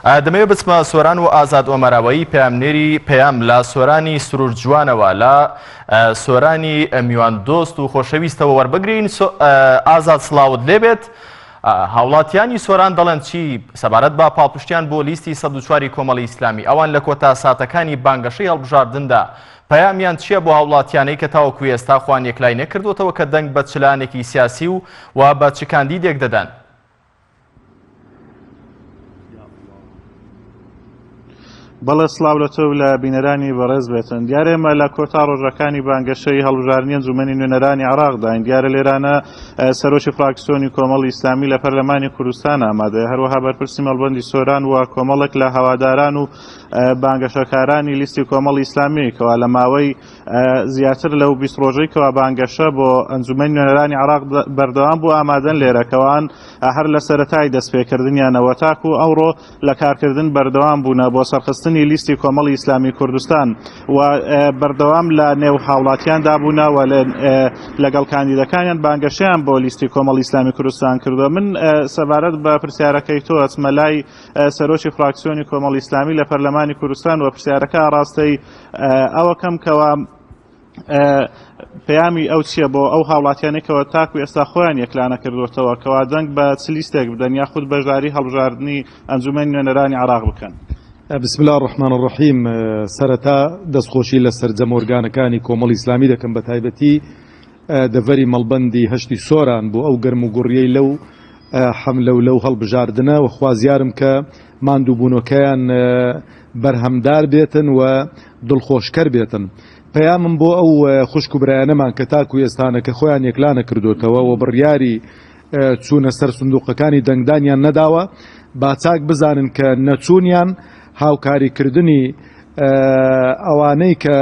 دەمەوێت بچمە سۆران و ئازاد ئۆمەراوەیی پەیامنێری پەیام لە سۆرانی سروور جوانەوە لە سۆرانی میوان دۆست و خۆشەویستەوە وەربگرین. ئازاد سڵاوت لێبێت. هاوڵاتیانی سۆران دەڵێن چی سەبارەت بە پاڵپشتیان بۆ لیستی 104 کۆمەڵی ئیسلامی ئەوان لە کۆتا ساتەکانی بانگەشەی هەڵبژاردندا پەیامیان چییە بۆ هاوڵاتیانەی کە تاوەکو ئێستا خوان یەکلای نەکردوتەوە کە دەنگ بە چلانێکی سیاسی و بە چ کاندیدێک دەدەن؟ بەڵێ سڵاو لە تۆ لە بینەرانی بەڕێز بێتن. دیارە ئێمە لە کۆتا ڕۆژەکانی بانگەشەی هەڵبژاردنی ئەنجومەنی نوێنەرانی عێراقداین. دیارە لێرانە سەرۆکی فراکسیۆنی کۆمەڵی ئیسلامی لە پەرلەمانی کوردستان ئامادەیە، هەروەها بەرپرسی مەڵبەندی سۆران و کۆمەڵێک لە هەواداران و بانگەشەکارانی لیستی کۆمەڵی ئیسلامی کەوا لە ماوەی زیاتر لەو 20 ڕۆژەی کەوا بانگەشە بۆ ئەنجومەنی نوێنەرانی عێراق بەردەوام بوو ئامادەن لێرەکەوان هەر لە سەرەتای دەستپێکردنیانەوە تاکو ئەوڕۆ لە کارکردن بەردەوام بوونە بۆ سەرخستنی لیستی کۆمەڵی ئیسلامی کوردستان و بەردەوام لە نێو هاوڵاتیاندا بوونەوە لەگەڵ کاندیدەکانیان بانگەشیان بۆ لیستی کۆمەڵی ئیسلامی کوردستان کردووە. من سەبارەت بە پرسیارەکەی تۆ ئەچمە لای سەرۆکی فراکسیۆنی کۆمەڵی ئیسلامی لە پەرلەمانی کوردستان و پرسیارەکە ڕاستەی ئەوەکەم کەوا پەیامی ئەو چییە بۆ ئەو هاوڵاتیانێکەوە تاکو ئێستا خۆیان یەکلانە کردوتەوە کەوا دەنگ بە چ لیستێک بدەن یاخود بەشداری هەڵبژاردننی ئەنجومەنی نوێنەرانی عێراق بکەن. بسم الله الرحمن الرحیم. سەرەتا دەستخۆشی لە سەرجەمۆرگانەکانی کۆمەڵی ئیسلامی دەکەم بە تایبەتی دەڤەری مەڵبەندی هەشتی سۆران بۆ ئەو گەرم و گوڕیەی لەو حەملە و لەو هەڵبژاردنە و خوازیارم کە ماندووبوونەکەیان بەرهەمدار بێتن و دڵخۆشکەر بێتن. پەیامم بۆ ئەو خوشک و برایانەمان کە تاکو ئێستانە کە خۆیان یەکلانە کردوتەوە و بڕیاری چوونە سەر سندوقەکانی دەنگدانیان نەداوە، با چاک بزانن کە نەچوونیان هاوکاریکردنی ئەوانەی کە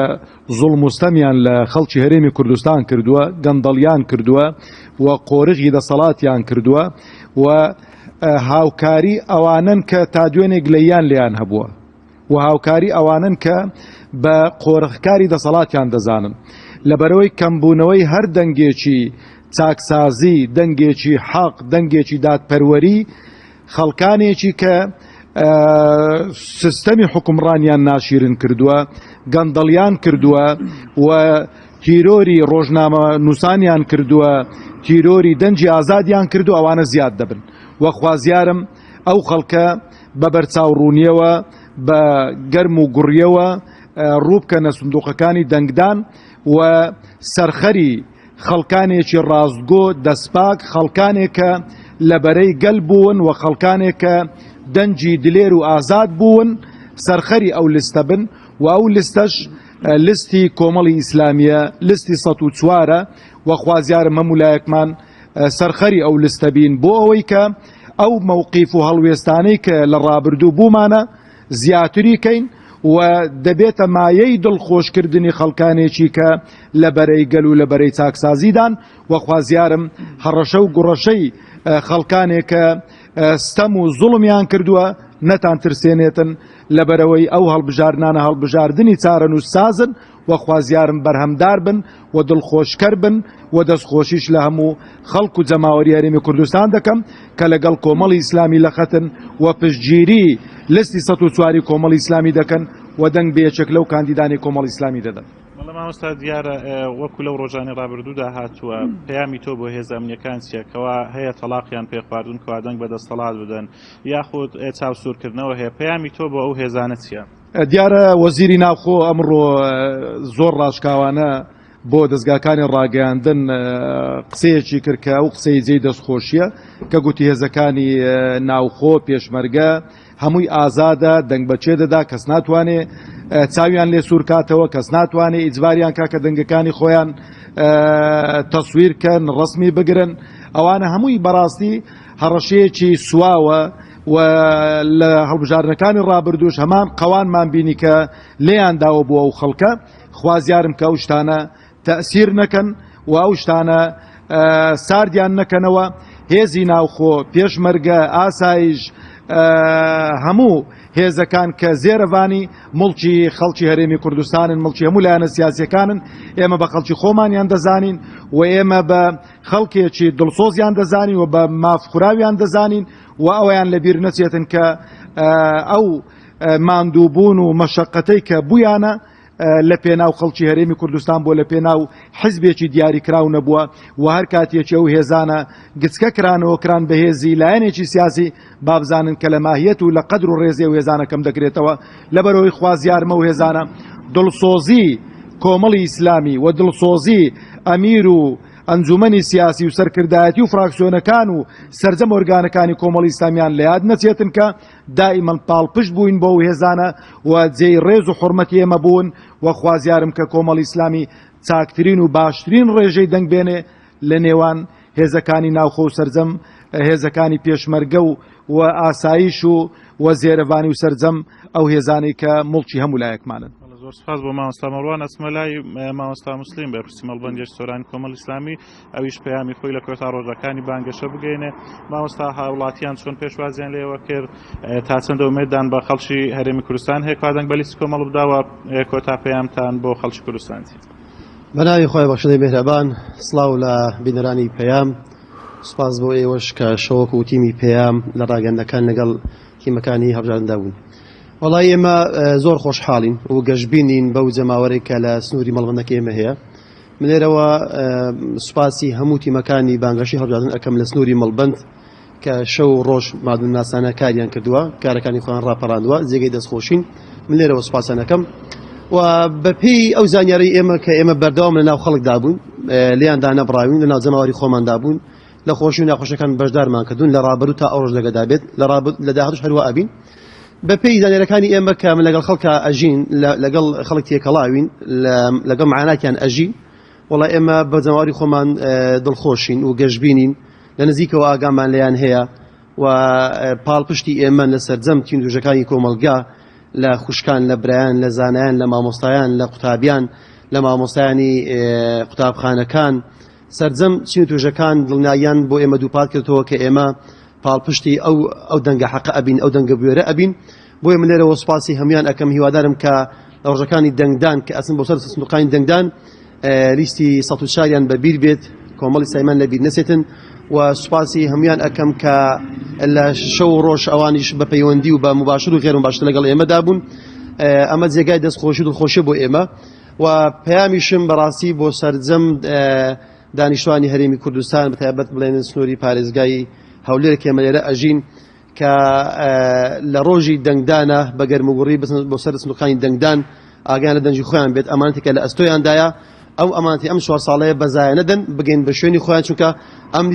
زوڵموستەمیان لە خەڵکی هەرێمی کوردستان کردووە، گەندەڵیان کردووە و قۆرغی دەسەڵاتیان کردووە و هاوکاری ئەوانن کە تا دوێنێک لەیان لیان هەبووە و هاوکاری ئەوانن کە بە قۆرغکاری دەسەڵاتیان دەزانن. لەبەرەوەی کەمبوونەوەی هەر دەنگێکی چاکسازی، دەنگێکی حەق، دەنگێکی دادپەروەری خەڵکانێکی کە سیستەمی حکومڕانیان ناشیرن کردووە، گەندەڵیان کردووە و تیرۆری ڕۆژنامە نووسانیان کردووە، تیرۆری دەنجی ئازادیان کردو، ئەوانە زیاد دەبن. وە خوازیارم ئەو خەڵکە بە بەرچاوڕوونیەوە بە گەرم و گوڕیەوە ڕووبکەنە سندوقەکانی دەنگدان و سەرخەری خەڵکانێکی ڕاستگۆ دەستپاک، خەڵکانێکە لەبەرەی گەل بوون و خەڵکانێکە دەنجی دلێر و ئازاد بوون سەرخەری ئەو لستە بن و ئەو لستەش لستی کۆمەڵی ئیسلامیە، لستی 104 و خوازیارم هەمولایەکمان سەرخەری ئەو لستە بین بۆ ئەوەی کە ئەو مووقیف و هەڵوێستانەی کە لە ڕابردوو بوومانە زیاتری کەین و دەبێتە مایەی دڵخۆشکردنی خەڵکانێکی کە لە بەرەی گەل و لە بەرەی چاکسازیدان و خوازیارم هەڕەشە و گوڕەشەی خەڵکانێکە ستەم و زوڵمیان کردووە نەتان ترسێنێتن لەبەرەوەی ئەو هەڵبژاردنانە هەڵبژاردنی چارەن و سازن و خوازیارم بەرهەمدار بن و دڵخۆشکەر بن و دەستخۆشیش لە هەموو خەڵک و جەماوەری هەرێمی کوردستان دەکەم کە لەگەڵ کۆمەڵی ئیسلامی لەخەتن و پشتگیری لستی 104 کۆمەڵی ئیسلامی دەکەن و دەنگ بەیەکێک لەو کاندیدانی کۆمەڵی ئیسلامی دەدەن. مامۆستا دیارە وەکو لەو ڕۆژانی ڕابردوودا هاتووە پەیامی تۆ بۆ هێزە ئەمنیەکان چیەکەوە هەیە تەلاقیان پێخواردن کەوا دەنگ بە دەستەڵات بدەن یاخود چاوسورکردنەوە هەیە، پەیامی تۆ بۆ ئەو هێزانە چییە؟ دیارە وەزیری ناوخۆ ئەمڕۆ زۆر ڕاشکاوانە بۆ دەستگاکانی ڕاگەیاندن قسەیەکی کرد کە ئەو قسەی جێی دەستخۆشیە کە گوتی هێزەکانی ناوخۆ پێشمەرگە هەمووی ئازادە، دەنگ بەچێ دەدا، کەس ناتوانێ چاویان لێ سوورکاتەوە، کەس ناتوانێ ئیجباریان کاکە دەنگەکانی خۆیان تەسویرکەن، ڕسمی بگرن. ئەوانە هەمووی بەڕاستی هەڕەشەیەکی سواوە و لە هەڵبژاردنەکانی ڕابردوش هەمان قەوانمان بینی کە لێیان داوە بووە ئەو خەڵکە. خوازیارم کە ئەو شتانە تەئسیر نەکەن و ئەو شتانە ساردیان نەکەنەوە. هێزی ناوخۆ، پێشمەرگە، ئاسایش، هەموو هێزەکان کە زێرەڤانی مڵکی خەڵکی هەرێمی کوردستانن، مڵکی هەموو لایەنە سیاسیەکانن، ئێمە بە خەڵکی خۆمانیان دەزانین و ئێمە بە خەڵکێکی دڵسۆزیان دەزانین و بە مافخوراویان دەزانین و ئەویان لەبیر نەچێتن کە ئەو ماندووبوون و مەشەقەتەی کە بوویانە لە پێناو خەڵکی هەرێمی کوردستان بۆ لە پێناو حیزبێکی دیاریکراو نەبووە و هەر کاتێکی ئەو هێزانە گچکە کرانەوە کران بەهێزی لایەنێکی سیاسی بابزانن کە لە ماهیەت و لە قەدر و ڕێزی و هێزانە کەم دەکرێتەوە لەبەرەوەی خوازیارمە و هێزانە دڵسۆزی کۆمەڵی ئیسلامی و دڵسۆزی ئەمیر و ئەنجومەنی سیاسی و سەرکردایەتی و فراکسیۆنەکان و سەرجەم ئۆرگانەکانی کۆمەڵی ئیسلامیان لە یاد نەچێتن کە دائیمەن پاڵپشت بووین بۆ هێزانە و جێی ڕێز و حورمەتی ئێمە بوون و خوازیارم کە کۆمەڵی ئیسلامی چاکترین و باشترین ڕێژەی دەنگ بێنێ لە نێوان هێزەکانی ناوخۆ و سەرجەم هێزەکانی پێشمەرگە و ئاسایش و زێرەڤانی و سەرجەم ئەو هێزانەی کە مڵکی هەموو لایەکمانن. زۆر سپاس بۆ مامۆستا مەڕوان ئەچمە لای مامۆستا موسلیم بەرپرسی مەڵبەندی سۆرانی کۆمەڵی ئیسلامی ئەویش پەیامی خۆی لە کۆتا ڕۆژەکانی بانگەشە بگەینێ. مامۆستا هاوڵاتیان چۆن پێشوازیان لێوە کرد تا چەندە ئومێددان بە خەڵکی هەرێمی کوردستان هەیە کادەنگ بەلیستی کۆمەڵ بداوە کۆتا پەیامتان بۆ خەڵکی کوردستانی. بەناوی خۆی بەخشەی بێهرەبان سڵاو لە بینەرانی پەیام سپاس بۆ ئێوەش کە شەوەک و تیمی پەیام لە ڕاگەندەکان لەگەڵ تیمەکانی هەڵبژاردندا بوون. وڵای ئێمە زۆر خۆشحاڵین و گەشتبینین بەو جەماوەرێک کە لە سنووری مەڵبەندەکە ئێمە هەیە. من لێرەوە سوپاسی هەموو تیمەکانی بانگەشی هەڵبژاردن ئەەکەم لە سنووری مەڵبەند کە شەو ڕۆژ مادون ناسانە کاریان کردووە کارەکانی خۆیان ڕاپەڕاندووە جێگەی دەستخۆشین. من لێرەوە سوپاسانەکەم و بەپێی ئەو زانیاری ئێمە کە ئێمە بەردەوام لە ناو خەڵکدا بوون لیاندا نەبڕاوین لە ناو جەماوەری خۆماندا بوون لە خۆشی و ناخۆشەکان بەشدارمان کردوون لە ڕابردوو تا ئەو ڕۆژ لەگەدا بێت لە داهاتوش هەروە ئەبین بەپێی زانیاریەکانی ئێمە کە من لەگەڵ خەڵکە ئەژین لەگەڵ خەڵک تێکەڵاوین لەگەڵ معاناتیان ئەژی وڵای ئێمە بە جەماوەری خۆمان دڵخۆشین و گەشتبینین لە نزیکەوە ئاگامان لەیان هەیە و پاڵپشتی ئێمە لە سەرجەم تیم دوژەکانی کۆمەلگا لە خوشکان لە برایان لە زانایان لە مامۆستایان لە قوتابیان لە مامۆستایانی قوتابخانەکان سەرجەم چین و توێژەکان دڵنیاییان بۆ ئێمە دووپات کردەوە کە ئێمە پاڵپشتی ئەو دەنگە حەقە ئەبین ئەو دەنگە بوێرە ئەبین بۆیە من لێرەوە سوپاسی هەمویان ئەەکەم هیوادارم کە لە ڕۆژەکانی دەنگدان کە ئەسن بۆ سەر سندوقانی دەنگدان لیستی ١٠٤یان بەبیر بێت کۆمەڵی سایمان لەبیر نەچێتن و سوپاسی هەمویان ئەەکەم کە لە شەو ڕۆژ ئەوانیش بە پەیوەندی و بە مباشر و غێر مباشر لەگەڵ ئێمەدا بوون ئەمە جێگای دەستخۆشی و دڵخۆشی بۆ ئێمە و پەیامیشم بەڕاستی بۆ سەرجەم دانیشتوانی هەرێمی کوردستان بەتایبەت بڵێن سنووری پارێزگای هەولێر کە ئێمە لێرە ئەژین کە لە ڕۆژی دەنگدانە بە گەرموگوڕی بۆ سەر سندوقانی دەنگدان ئاگیان لە دەنجی خۆیان بێت ئەمانەتێکە لە ئەستۆیاندایە ئەو ئەمانەتی ئەم 4 ساڵەیە بەزایە نەدەن بگەین بە شوێنی خۆیان چونکە ئەم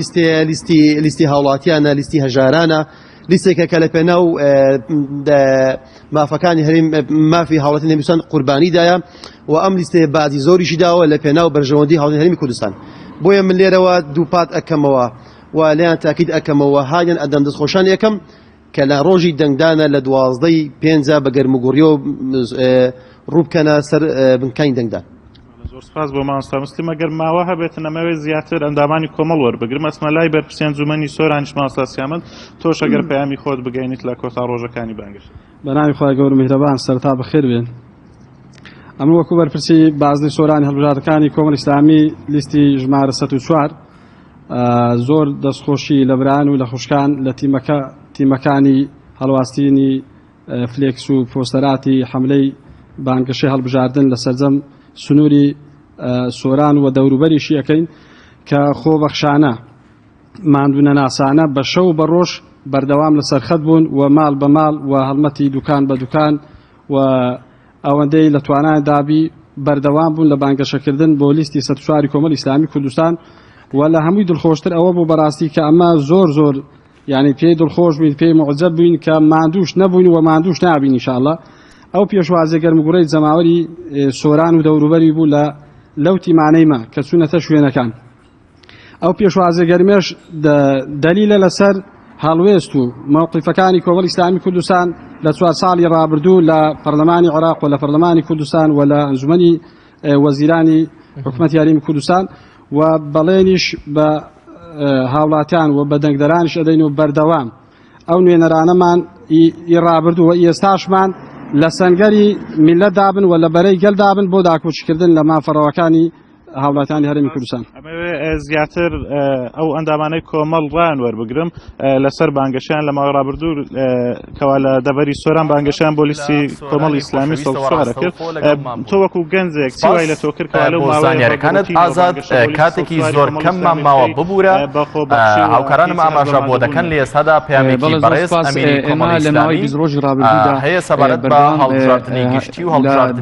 لیستی هاوڵاتیانە لیستی هەژارانە لیستێکە کە لە پێناو مافەکانی هەرێم مافی هاوڵاتی نەویسان قوربانیدایە و ئەم لیستەیە بازی زۆریشی داوە لە پێناو بەرژەوەندی هاوڵاتی هەرێمی کوردستان بۆیە من لێرەوە دووپات ئەەکەمەوە و لیان تاکید ئەەکەمەوە هاگەن ئەدەم دەستخۆشان یەکەم کە لە ڕۆژی دەنگدانە لە 12ی پێنجە بە گەرموگوڕیەوە ڕووبکەنە سەر بنکانی دەنگدان. زۆر سپاس بۆ مامۆستا موسلیم ئەگەر ماوە هەبێتن ئەمەوێت زیاتر ئەندامانی کۆمەڵ وەربگرم ئەچمە لای بەرپرسی ئەنجومەنی سۆرانیش مامۆستا سیامەد تۆش ئەگەر پەیامی خۆت بگەینیت لە کۆتا ڕۆژەکانی بانگەشە. بەناوی خۆی گەورە میهرەبان سەرتا بەخێر بێن. ئەمە وەکو بەرپرسی بازرگانی سۆرانی هەڵبژاردنەکانی کۆمەڵی ئیسلامی لیستی ژمارە 104 زۆر دەستخۆشی لە برایان و لە خوشکان لە تیمەکانی هەڵواستینی فلێکس و پۆستەراتی حملەی بانگەشەی هەڵبژاردن لە سەرجەم سنووری سۆران و دەوروبەریشی ئەەکەین کە خۆبەخشانە ماندوونە ناسانە بە شەو بە ڕۆژ بەردەوام لە سەرخەت بوون و ماڵ بە ماڵ و هەڵمەتی دوکان بە دوکان و ئەوەندەی لە توانای دابی بەردەوام بوون لە بانگەشەکردن بۆ لیستی 104 کۆمەڵی ئیسلامی کوردستان و لە هەمووی دڵخۆشتر ئەوە بوو بەڕاستی کە ئەمە زۆر یعنی پێی دڵخۆش بووین پێی معجەب بووین کە ماندووش نەبووین و ماندووش نابین ئینشاءالله ئەو پێشوازە گەرموگوڕەی جەماوەری سۆران و دەوروبەری بوو لەو تیمانەیمە کە چوونەتە شوێنەکان ئەو پێشوازە گەرمێش دەلیلە لەسەر هەڵوێست و موقیفەکانی کۆمەڵی ئیسلامی کوردستان لە 4 ساڵی ڕابردوو لە پەرلەمانی عێراق و لە پەرلەمانی کوردستان و لە ئەنجومەنی وەزیرانی حکومەتی هەرێمی کوردستان و بەڵێنیش بە هاوڵاتیان و بە دەنگدەرانیش ئەدەین و بەردەوام ئەو نوێنەرانەمان ڕابردوو و ئێستاشمان لە سەنگەری میلەت دابن و لە بەرەی گەل دابن بۆ داکۆچکردن لە مافەڕەوەکانی هاوڵاتیانی هەرێمی کوردستان. ئەمەوێ زیاتر ئەو ئەندامانەی کۆمەڵ ڕان وەربگرم لەسەر بانگەشیان لە ماوەی ڕابردوو کەوا لە دەبەری سۆران بانگەشیان بۆ لیستی کۆمەڵی ئیسلامی سەڵسوارە کرد. تۆ وەکو گەنجێک چی وای لە تۆ کرد کەوا لەو زانیاریەکانت ئازاد کاتێکی زۆر کەممان ماوە ببوورە هاوکارانم ئاماژە بۆ دەکەن لە ئێستادا پەیامێکی بەڕێز ئەمیری کۆمەڵی ئیسلامی هەیە سەبارەت بە هەڵبژاردننی گشتی و هەڵبژاردننی